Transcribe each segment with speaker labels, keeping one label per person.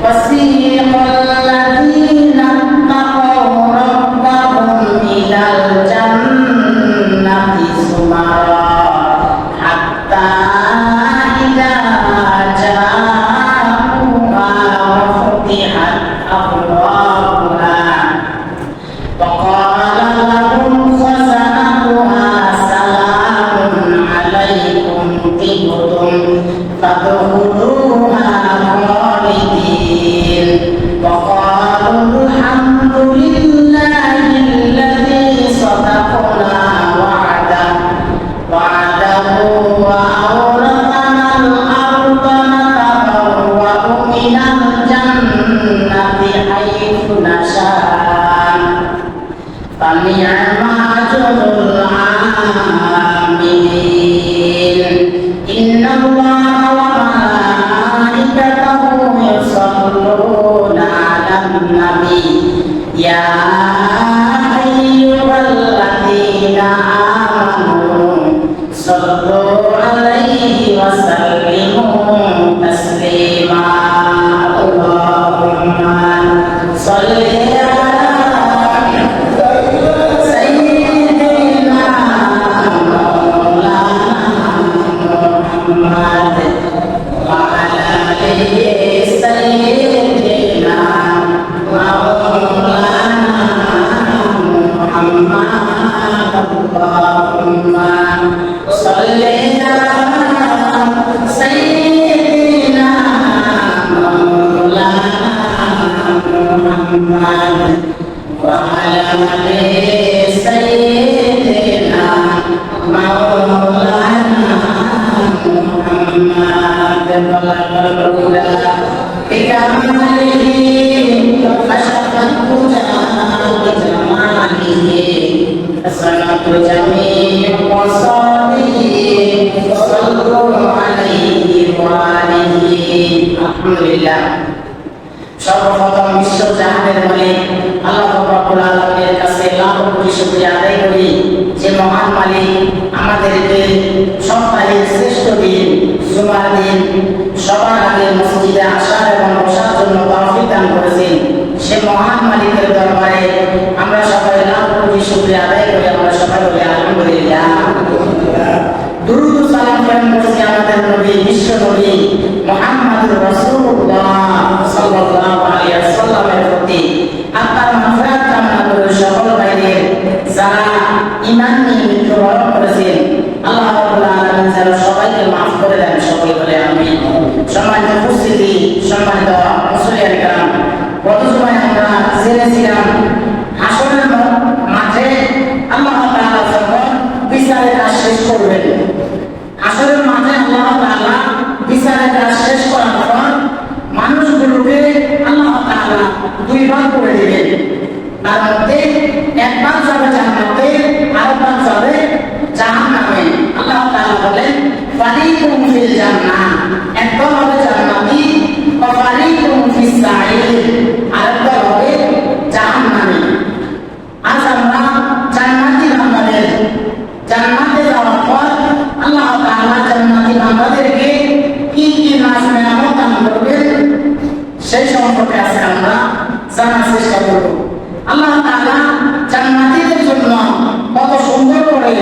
Speaker 1: وسيق الذين اتقوا ربهم إلى الجنة زمرا حتى إذا جاءوها وفتحت أبوابها وقال لهم خزنتها سلام عليكم طبتم فادخلوها خالدين وقالوا الحمد لله الذي صدقنا وعده وأورثنا الأرض نتبوأ من الجنة حيث نشاء فنعم أجر العاملين إن الله وملائكته يصلون على النبي يا أيها الذين آمنوا صلوا عليه وسلموا تسليما اللهم صل সর্বপ্রথম বিশ্ব জাহানের মালিক আল্লাহ রাব্বুল আলামিনের কাছে লাখ কোটি শুকরিয়া আদায় করি যে মহান মালিক আমাদেরকে সপ্তাহের শ্রেষ্ঠ দিন জুমার দিন সবার আগে মসজিদে আসার এবং বসার জন্য তৌফিক দান করেছেন। সে মহান মালিকের দরবারে আমরা সবাই লাখ কোটি শুকরিয়া আদায় করি। আমরা সবাই বলি আলহামদুলিল্লাহ। দুরূদ ও সালাম প্রেরণ করছি আমাদের নবী বিশ্ব নবী মুহাম্মদুর রাসূলুল্লাহ সাল্লাল্লাহু আলাইহি ওয়াসাল্লামের প্রতি। আল্লাহর মাগফিরাত কামনা করে সকল ভাইদের যারা ঈমান নিয়ে মৃত্যুবরণ করেছেন আল্লাহ রাব্বুল আলামিন যেন সবাইকে মাফ করে দেন। সকলে বলে আমিন। সম্মানিত উপস্থিতি, সম্মানিত মুসলিয়ান کرام, গত জুমায় আমরা জেনেছিলাম হাসরের মাঠে আল্লাহ তাআলা যখন বিচারের কাজ শেষ করবেন, হাসরের মাঠে আল্লাহ তাআলা বিচারের কাজ শেষ করার পর মানুষগুলোকে আল্লাহ তাআলা দুই ভাগ করে দিবেন। তার মধ্যে এক ভাগ যাবে জান্নাতে, আর এক ভাগ যাবে জাহান্নামে। আল্লাহ তাআলা বলেন ফারিকুম ফিল জান্নাহ, একদল হবে জান্নাতি, ওয়া ফারিকুম ফিস সাঈর, আর একদল হবে জাহান্নামী। আজ আমরা জান্নাতি বান্দাদের জান্নাতে যাওয়ার পর আল্লাহ তাআলা জান্নাতি বান্দাদেরকে কি কি নাজ নেয়ামত দান করবেন সেই সম্পর্কে আজকে আমরা জানার চেষ্টা করব। আল্লাহ তাআলা জান্নাতীদের জন্য কত সুন্দর করে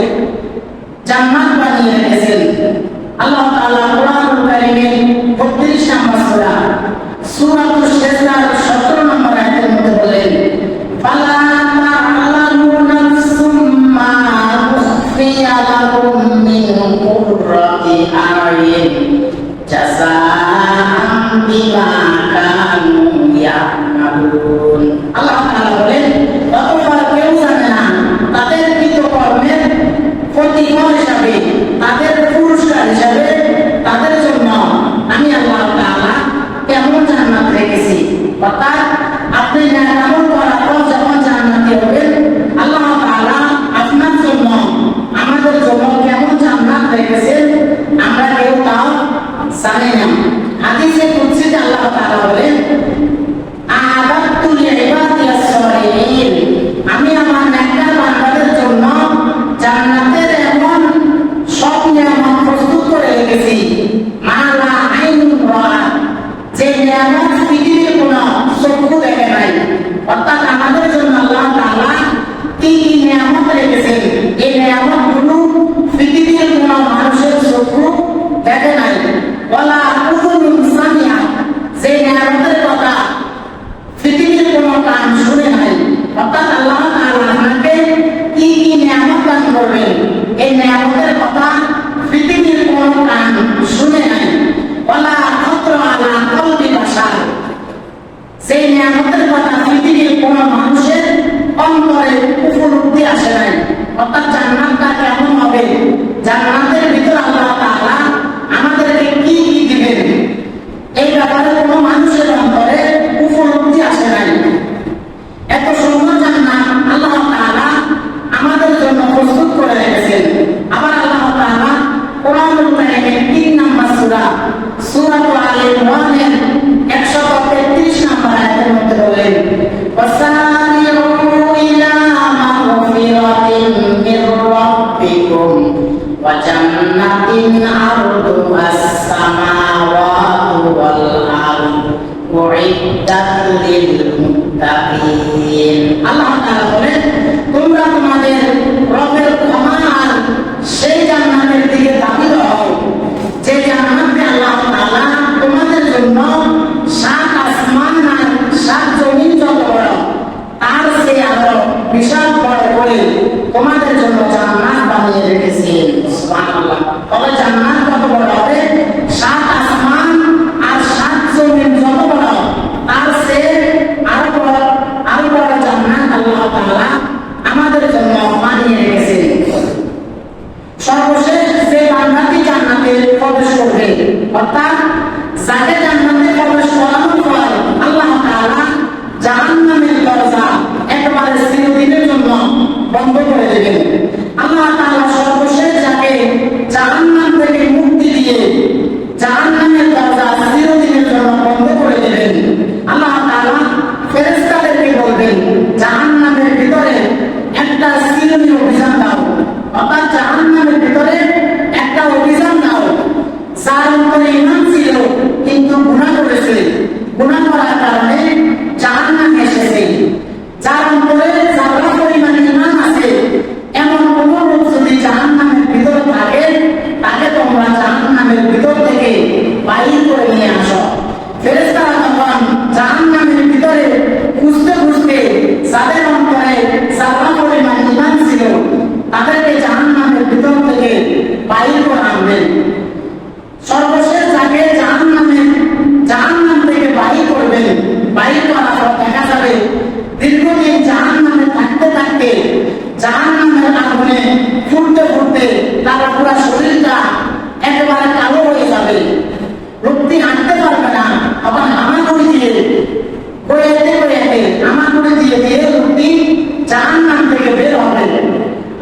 Speaker 1: জান্নাত বানিয়ে রেখেছেন। আল্লাহ তাআলা কোরআনুল কারীমের 32 নম্বর সূরা সূরাতুশ সাজদার 17 নম্বর আয়াতের মধ্যে বলেন ফালা তা'লামু নাফসুম মা উখফিয়া লাহুম মিন কুররাতি আ'য়ুন জাযাআন বিমা কানু ইয়া'মালুন। আল্লাহ তাআলা বলেন অতঃপর কেউ জানে না তাদের কৃতকর্মের প্রতিফল হিসাবে, তাদের পুরস্কার হিসাবে তাদের জন্য আমি আল্লাহ তাআলা কেমন জান্নাত রেখেছি। অর্থাৎ আপনি নেকামল করার পর যখন জান্নাতি হবেন আল্লাহ তাআলা আপনার জন্য আমাদের জন্য কেমন জান্নাত রেখেছেন আমরা কেউ তাও জানি না। হাদিসে কুদসিতে আল্লাহ তাআলা বলেন আ'আদাতু লিইবাদিয়াস সালিহিন, আমি আমার নেককার বান্দাদের জন্য জান্নাতের এমন সব নিয়ামত প্রস্তুত করে রেখেছি মা লা আইনুন রাআত, যে নিয়ামত পৃথিবীর নিয়ামতের কথা পৃথিবীর কোনো কান শুনে নাই। অর্থাৎ আল্লাহ তাআলা আমাকে কি কি নিয়ামত দান করবেন, এই নিয়ামতের কথা পৃথিবীর কোনো কান শুনে নাই। ওয়ালা খাতরা আলা কলবি বাশার, সেই নিয়ামতের কথা পৃথিবীর কোন মানুষের অন্তরে উপলব্ধি আসে নাই। অর্থাৎ জান্নাতটা কেমন হবে, জান্নাতের ভিতর আল্লাহ তাআলা আমাদেরকে কি কি দিবেন, এই ব্যাপারে কোনো মানুষের অন্তরে উপলব্ধি আসে নাই। এত সুন্দর জান্নাত আল্লাহ তাআলা আমাদের জন্য প্রস্তুত করে রেখেছেন। আবার আল্লাহ তাআলা কোরআনুল কারীমের ৩ নম্বর সূরা সূরা আলে ইমরানের ১৩৩ নম্বর আয়াতের মধ্যে বলেন, ওয়াসারিউ ইলা মাগফিরাতিন মির রাব্বিকুম ওয়া জান্নাতিন আরদুহাস সামাওয়াতু ওয়াল আরদ উইদ্দাত লিল মুত্তাকিন। আল্লাহ তাআলা বলেন, তোমরা তোমাদের রবের ক্ষমা আর সেই জান্নাতের দিকে ধাবিত হও, যে জান্নাতে আল্লাহ তাআলা তোমাদের জন্য ৭ আসমান আর ৭ জমিন যত বড় তার চেয়ে আরো বিশাল বড় করে তোমাদের জন্য জান্নাত বানিয়ে রেখেছেন। সুবহানাল্লাহ। তবে জান্নাত কত বড় হবে? ৭ আসমান আর ৭ জমিন যত বড় তার চেয়ে আরো বড় জান্নাত আল্লাহ তাআলা আমাদের জন্য বানিয়ে রেখেছেন। সর্বশেষ যে বান্দাটি জান্নাতে প্রবেশ করবে, অর্থাৎ যাকে জান্নাতে প্রবেশ করানোর পর আল্লাহ তাআলা জাহান্নামের দরজা একেবারে চিরদিনের জন্য বন্ধ করে দেবেন। আল্লাহ তাআলা সর্বশেষ যাকে জাহান্নাম থেকে মুক্তি দিয়ে জাহান্নামের দরজা চিরদিনের জন্য বন্ধ করে দেবেন, আল্লাহ তাআলা ফেরেশতাদেরকে বলবেন, জাহান্নামের ভিতরে একটা চিরুনি অভিযান দাও। অর্থাৎ জাহান্নামের ভিতরে একটা অভিযান দাও, যার অন্তরে ঈমান ছিল কিন্তু গুনাহ করেছে, গুনাহ করার কারণে জাহান্নামে এসেছে। যার অন্তরে যারা পরিমাণ ঈমান আছে এমন কোন লোক যদি জাহান্নামের ভিতরে থাকে, তাকে তোমরা জাহান্নামের ভিতর থেকে বাইর করে নিয়ে আসো। ফেরেশতারা তখন জাহান্নামের ভিতরে খুঁজতে খুঁজতে যাদের অন্তরে যারা পরিমাণ ঈমান ছিল তাদেরকে জাহান্নামের ভিতর থেকে বাইর করে আনবেন। সর্বশেষ যাকে জাহান্নাম থেকে বাইর করবেন, বাইর করার পর দেখা যাবে দীর্ঘদিন জাহান্নামে থাকতে থাকতে জাহান্নামের আগুনে ফুটতে ফুটতে তার পুরো শরীরটা একেবারে কালো হয়ে যাবে, লোকটি হাঁটতে পারবে না। আবার হামাগুড়ি দিয়ে হামাগুড়ি দিয়ে লোকটি জাহান্নাম থেকে বের হবে।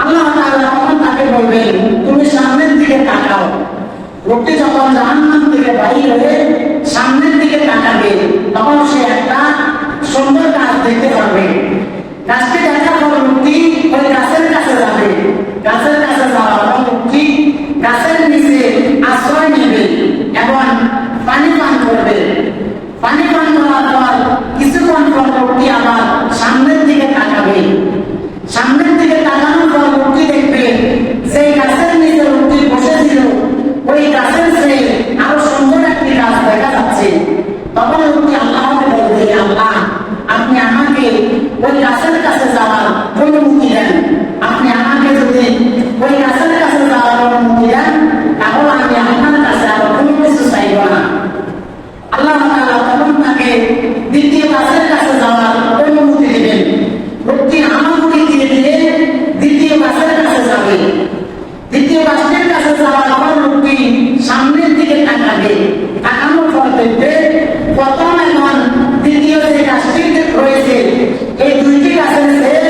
Speaker 1: আল্লাহ তাআলা তখন তাকে বলবেন, তুমি সামনের দিকে তাকাও। লোকটি যখন জাহান্নাম থেকে বাইর হয়ে সামনের দিকে তাকাবে, তখন সে একটা সুন্দর গাছ দেখতে পাবে। গাছটি দেখার পর লোকটি ওই গাছের কাছে যাবে। গাছের কাছে যাওয়ার পর লোকটি গাছের নিচে আশ্রয় নেবে এবং পানি পান করবে। পানি পান করার পর কিছুক্ষণ পর লোকটি আবার সামনের দিকে তাকাবে। সামনের দিকে তাকানোর পর লোকটি দেখবে যে গাছের নিচে লোকটি বসেছিল ওই গাছের চেয়ে আরো সুন্দর একটি গাছ দেখা যাচ্ছে। তখন লোকটি আল্লাহকে বলবে, আল্লাহ আপনি আমাকে ওই গাছের কাছে যাওয়ার অনুমতি দেন। আপনি আমাকে যদি ওই গাছের কাছে যাওয়ার অনুমতি দেন, তাহলে আমি আপনার কাছে আরো কোনো কিছু চাইব না। আল্লাহ তাআলা তখন তাকে দ্বিতীয় গাছের কাছে যাওয়ার অনুমতি দেবেন। লোকটি হামাগুড়ি দিয়ে দিয়ে দ্বিতীয় গাছের কাছে যাবে। দ্বিতীয় গাছের কাছে যাওয়ার পর লোকটি সামনের দিকে তাকাবে। তাকানোর পর দেখবে প্রথম এবং দ্বিতীয় যে গাছটি রয়েছে এই দুইটি গাছের চেয়ে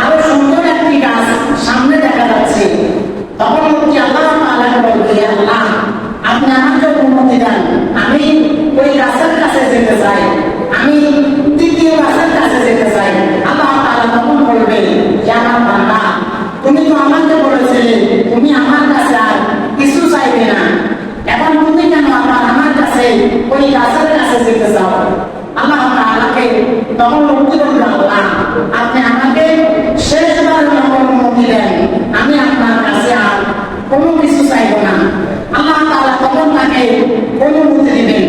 Speaker 1: আরো সুন্দর একটি গাছ সামনে দেখা যাচ্ছে। তখন লোকটি আল্লাহ তাআলাকে বলবে, আল্লাহ আপনি আমাকে অনুমতি দেন, আমি ওই গাছের কাছে যেতে চাই, আমি তৃতীয় গাছের কাছে যেতে চাই। আল্লাহ তাআলা তখন বলবে, আমার বান্দা তুমি তো আমাকে বলেছিলে তুমি আমার কাছে আর কিছু চাইবে না, এখন তুমি কেন আবার আমার কাছে ওই গাছের কাছে যেতে চাও? আল্লাহ তাআলাকে তখন লোকটি বলবে, আল্লাহ আপনি আমাকে শেষবার অনুমতি দেন, আমি আপনার কাছে আর কোনো কিছু চাইব না। আল্লাহ তাআলা তখন তাকে অনুমতি দিবেন।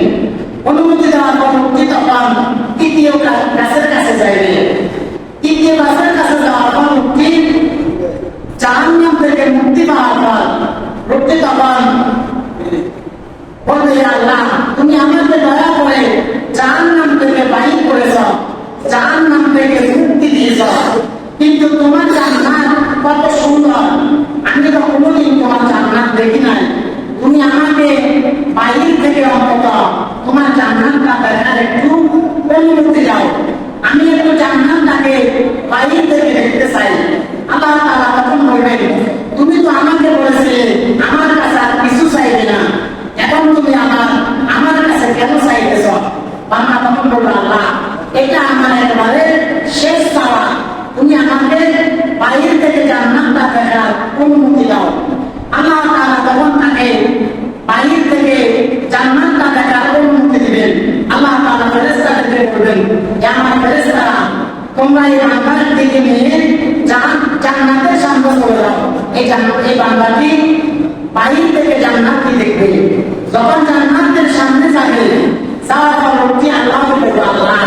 Speaker 1: অনুমতি দেওয়ার পর লোকটি বাইরে থেকে দেখতে চাই। আল্লাহ তাআলা তখন বলবেন, তুমি তো আমাকে বলেছিলে আমার কাছে আর কিছু চাইবে না, এখন তুমি আমার কাছে কেন চাইতেছ? বান্দা তখন বলবে, আল্লাহ এটা আমার একেবারে শেষ চাওয়া, তুমি আমাকে বাইরে থেকে জান্নাতটা দেখার অনুমতি দাও। আল্লাহ তাআলা তখন তাকে বাইরে থেকে জান্নাতটা দেখার অনুমতি দিবেন। আল্লাহ তাআলা ফেরেশতাদেরকে বলবেন, হে আমার ফেরেশতারা, তোমরা এই বান্দার দিকে নিয়ে জান্নাতের সামনে চলে যাও। এই বান্দাটি বাইরে থেকে জান্নাতটি দেখবে। যখন জান্নাতের সামনে যাবে, যাওয়ার পর আল্লাহ বলবে, আল্লাহ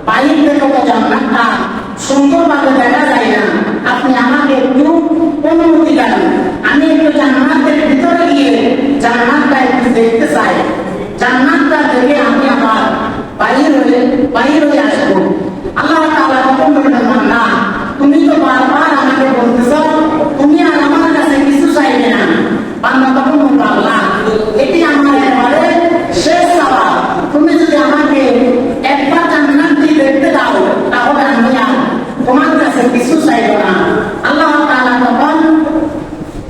Speaker 1: বাইরে থেকে তো জান্নাতটা সুন্দরভাবে দেখা যায় না, আপনি আমাকে একটু অনুমতি দেন, আমি একটু জান্নাতের ভিতরে গিয়ে জান্নাতটা একটু দেখতে চাই। জান্নাতটা দেখে আমি আমার বাইরে হয়ে আসবো। আল্লাহ তাআলা তখন বলবেন, বান্দা তুমি তো বারবার আমাকে বলতেছ তুমি আর আমার কাছে কিছু চাইবে না। বান্দা তখন বলবে, আল্লাহ এটি আমার একেবারে শেষ চাওয়া, তুমি যদি আমাকে একবার জান্নাতটি দেখতে দাও তাহলে আমি আর তোমার কাছে কিছু চাইব না। আল্লাহ তাআলা তখন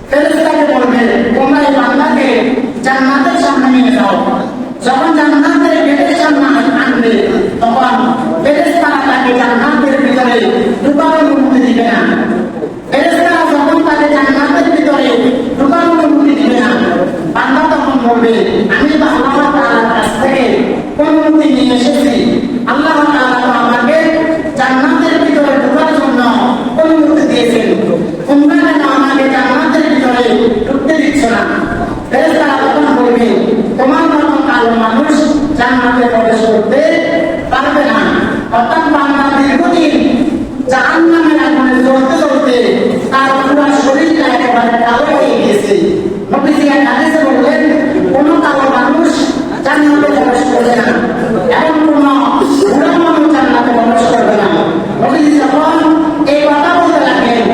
Speaker 1: ফেরেশতাকে বলবেন, তোমরা এই বান্দাকে জান্নাতের সামনে নিয়ে যাও। যখন জান্নাতের গেটের সামনে আনবে, তখন ফেরেশতারা তাকে জান্নাতের ভিতরে ঢোকার অনুমতি দিবে না। ফেরেশতারা যখন তাকে জান্নাতের ভিতরে ঢোকার অনুমতি দিবে না, বান্দা তখন বলবে, আমি তো আল্লাহ তাআলার কাছ থেকে অনুমতি নিয়ে এসেছি, আল্লাহ তাআলা তো আমাকে জান্নাতের ভিতরে ঢোকার জন্য অনুমতি দিয়েছেন, তোমরা কেন আমাকে জান্নাতের ভিতরে ঢুকতে দিচ্ছ না? ফেরেশতারা তখন বলবে, তোমার মতো কালো মানুষ জান্নাতে প্রবেশ করতে পারবে না। অর্থাৎ বান্দা দীর্ঘদিন জাহান্নামের আগুনে জ্বলতে জ্বলতে তার পুরো শরীরটা একেবারে কালো হয়ে গেছে। নবীজি এক হাদিসে বললেন, কোন কালো মানুষ জান্নাতে প্রবেশ করবে না, এমন কোন বুড়া মানুষ জান্নাতে প্রবেশ করবে না। নবীজি যখন এই কথা বলতে লাগলেন,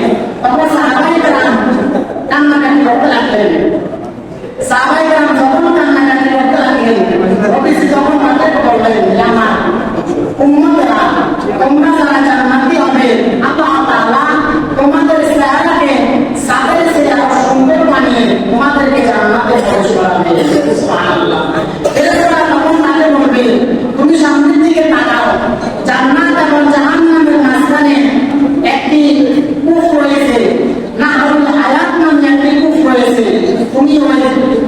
Speaker 1: তখন সাহাবায়ে কেরাম কান্নাকাটি করতে লাগলেন। সাহাবায়ে কেরাম যখন কান্নাকাটি করতে লাগলেন, নবীজি তখন তাদেরকে বললেন, আমার উম্মতেরা, তোমরা যারা জান্নাতি হবে, আল্লাহ তাআলা তোমাদের চেহারাকে সাদের চেয়ে আরো সুন্দর বানিয়ে তোমাদেরকে জান্নাতে প্রবেশ করাবে। সুবহানাল্লাহ। ফেরেশতারা তখন তাকে বলবে, তুমি সামনের দিকে তাকাও, জান্নাত এবং জাহান্নামের মাঝখানে একটি কূপ রয়েছে, নাহরুল হায়াত নামে একটি কূপ রয়েছে, তুমি ওই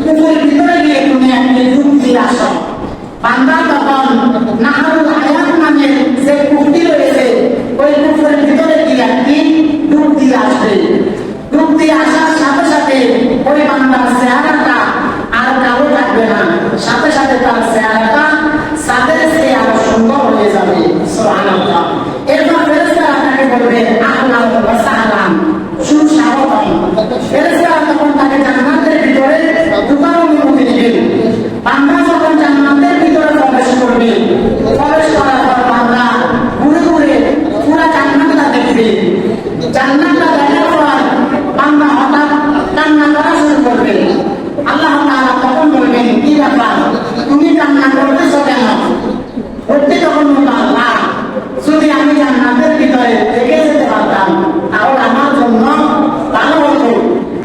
Speaker 1: কূপের ভিতরে গিয়ে তুমি একটি ডুব দিয়ে আসো। বান্দা তখন নাহরুল হায়াত নামে যে কূপটি রয়েছে, ওই কূপের ভিতরে গিয়ে একটি ডুব দিয়ে আসবে। ডুব দিয়ে আসার সাথে সাথে ওই বান্দার চেহারাটা আর কালো থাকবে না, সাথে সাথে তার চেহারাটা সাদের চেয়ে আরো সুন্দর হয়ে যাবে। সুবহানাল্লাহ। এরপর ফেরেশতারা তাকে বলবে, আহলান ওয়া সাহলান, সুস্বাগতম। ফেরেশতারা তখন তাকে জান্নাতের ভিতরে ঢোকার অনুমতি দিবেন। বান্দা যখন জান্নাতের ভিতরে প্রবেশ করবে, প্রবেশ করার পর বান্দা ঘুরে ঘুরে পুরা জান্নাতটা দেখবে। জান্নাতটা দেখার পর বান্দা হঠাৎ কান্না করা শুরু করবে। আল্লাহ তাআলা তখন বলবেন, কি ব্যাপার, তুমি কান্না করতেছো কেন? করতে তখন বলবো, আল্লাহ যদি আমি জান্নাতের ভিতরে থেকে যেতে পারতাম তাহলে আমার জন্য ভালো হতো,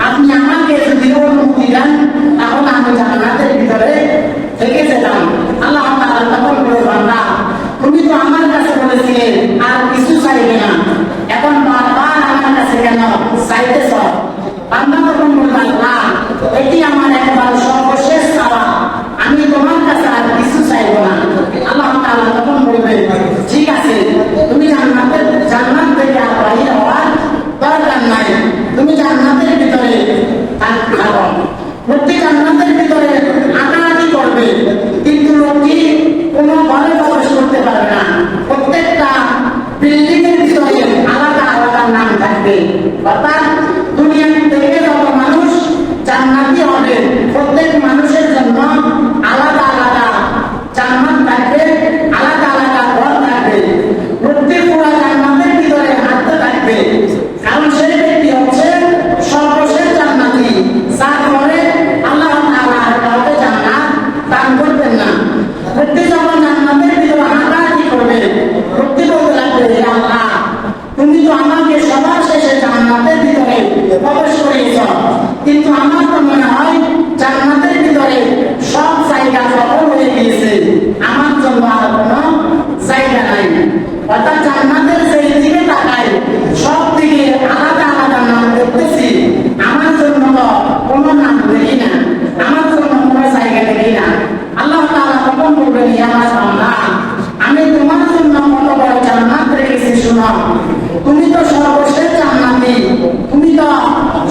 Speaker 1: আপনি আমাকে যদি অনুমতি দেন তাহলে আমি জান্নাতের ভিতরে থেকে যেতাম। আল্লাহ তাআলা তখন বলবে, বান্দা তুমি তো আমার কাছে বলেছিলে আর কিছু চাইবে না, এখন বারবার আমার কাছে কেন চাইতেছ? বান্দা তখন বলবে, আল্লাহ এটি আমার একেবারে সর্বশেষ চাওয়া, আমি তোমার কাছে আর কিছু চাইব না। আল্লাহ তাআলা তখন বলবে, ঠিক আছে, তুমি জান্নাত থেকে আর বাইরে হওয়ার দরকার নাই, তুমি জান্নাতের ভিতরে থাকো। লোকটি জান্নাতের ভিতরে হাঁটাহাঁটি করবে, কিন্তু লোকটি কোনো ঘরে প্রবেশ করতে পারবে না। প্রত্যেকটা বিল্ডিং এর ভিতরে আলাদা আলাদা নাম থাকবে। অর্থাৎ দুনিয়া থেকে যত মানুষ জান্নাতি হবে, প্রত্যেক মানুষের জন্য আলাদা আলাদা জান্নাত থাকবে, আলাদা আলাদা ঘর থাকবে। লোকটি পুরো জান্নাতের ভিতরে হাঁটতে থাকবে, কারণ সেই ব্যক্তি হচ্ছে সর্বশেষ জান্নাতি, যার পরে আল্লাহ তাআলা কাউকে জান্নাত দান করবেন না। লোকটি যখন জান্নাতের ভিতরে হাঁটাহাঁটি করবে, প্রবেশ করিয়েছ, কিন্তু আমার তো মনে হয় জান্নাতের ভিতরে সব জায়গা দখল হয়ে গিয়েছে, আমার জন্য আর কোনো জায়গা নাই। অর্থাৎ জান্নাতের সেই দিকে তাকাই সব দিকে আলাদা আলাদা নাম দেখতেছি, আমার জন্য তো কোনো নাম দেখি না, আমার জন্য কোনো জায়গা দেখি না। আল্লাহ তাআলা তখন বলবেন, ইয়া আমার বান্দা, আমি তোমার জন্য কত বড় জান্নাত রেখেছি শুনো। তুমি তো সর্বশেষ জান্নাতি, তুমি তো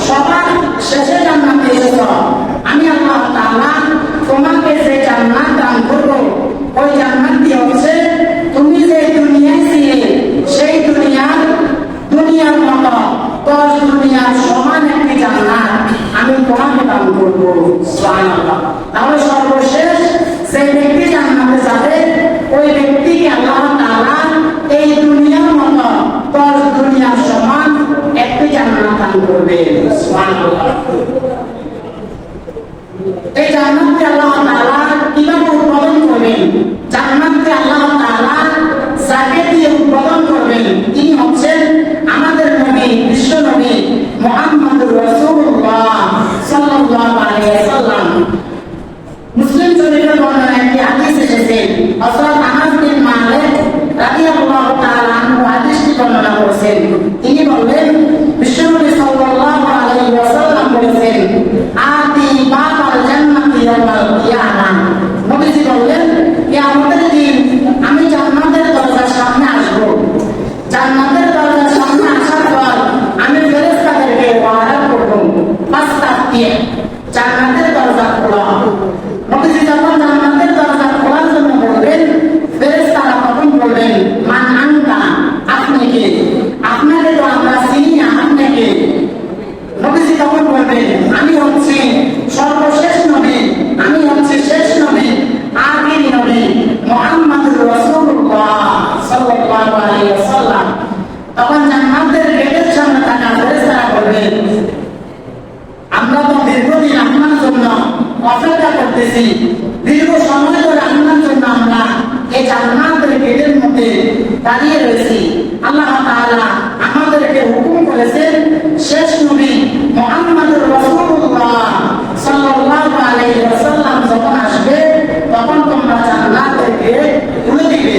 Speaker 1: সবার শেষে জান্নাতে এসেছ। আমি আল্লাহ তাআলা তোমাকে যে জান্নাত দান করব, ওই জান্নাতটি হচ্ছে তুমি যে দুনিয়ায় ছিলে সেই দুনিয়ার মতো 10 দুনিয়ার সমান একটি জান্নাত আমি তোমাকে দান করব। সুবহানাল্লাহ। তাহলে সর্বশেষ যে ব্যক্তি জান্নাতে যাবে, ওই ব্যক্তিকে আল্লাহ তাআলা এই দুনিয়ার মতো 10 দুনিয়ার সমান একটি জান্নাত দান করবে। সুবহানাল্লাহ। এই জান্নাতকে আল্লাহ তাআলা কিভাবে উৎপাদন করবেন? জান্নাতকে আল্লাহ তাআলা যাকে দিয়ে উৎপাদন করবেন, তিনি হচ্ছেন আমাদের নবী, বিশ্ব নবী মুহাম্মদুর রাসূলুল্লাহ সাল্লাল্লাহু আলাইহি ওয়াসাল্লাম। মুসলিম শরীফের বর্ণনায় একটি হাদিস এসেছে, হযরত আনাস বিন মালিক রাদিয়াল্লাহু তাআলা আনহু হাদিসটি বর্ণনা করেছেন। তিনি বললেন, বিশ্বনবী সাল্লাল্লাহু আলাইহি ওয়াসাল্লাম বলেছেন, আতি বাবাল জান্নাতি ইয়াউমাল কিয়ামাহ। নবীজি বললেন, কিয়ামতের দিন আমি জান্নাতের দরজার সামনে আসব। জান্নাতের দরজার সামনে আসার পর আমি ফেরেশতাদেরকে ওয়াদা করব, ফাস্তাফতিহ, জান্নাতের দরজা খোলা। নবীজি যখন জান্নাতের দরজা খোলার জন্য বলবেন, ফেরেশতারা তখন বলবেন, মান আনতা, আপনি কে? আপনাকে তো আমরা চিনি না, আপনি কে? নবীজি তখন বলবেন, আমি হচ্ছি সর্বশেষ নবী, আমি হচ্ছি শেষ নবী, আখির নবী মুহাম্মদুর রাসূলুল্লাহ সাল্লাল্লাহু আলাইহি ওয়াসাল্লাম। তখন জান্নাতের গেটের সামনে থাকা ফেরেশতারা বলবেন, আমরা তো দীর্ঘদিন আপনার জন্য অপেক্ষা করতেছি, দীর্ঘ সময় ধরে আপনার জন্য আমরা এই জান্নাতের গেটের মধ্যে দাঁড়িয়ে রয়েছি। আল্লাহ তাআলা আমাদেরকে হুকুম করেছেন, শেষ নবী মুহাম্মদুর রাসূলুল্লাহ সাল্লাল্লাহু আলাইহি ওয়াসাল্লাম যখন আসবে, তখন তোমরা জান্নাতের গেট খুলে দিবে।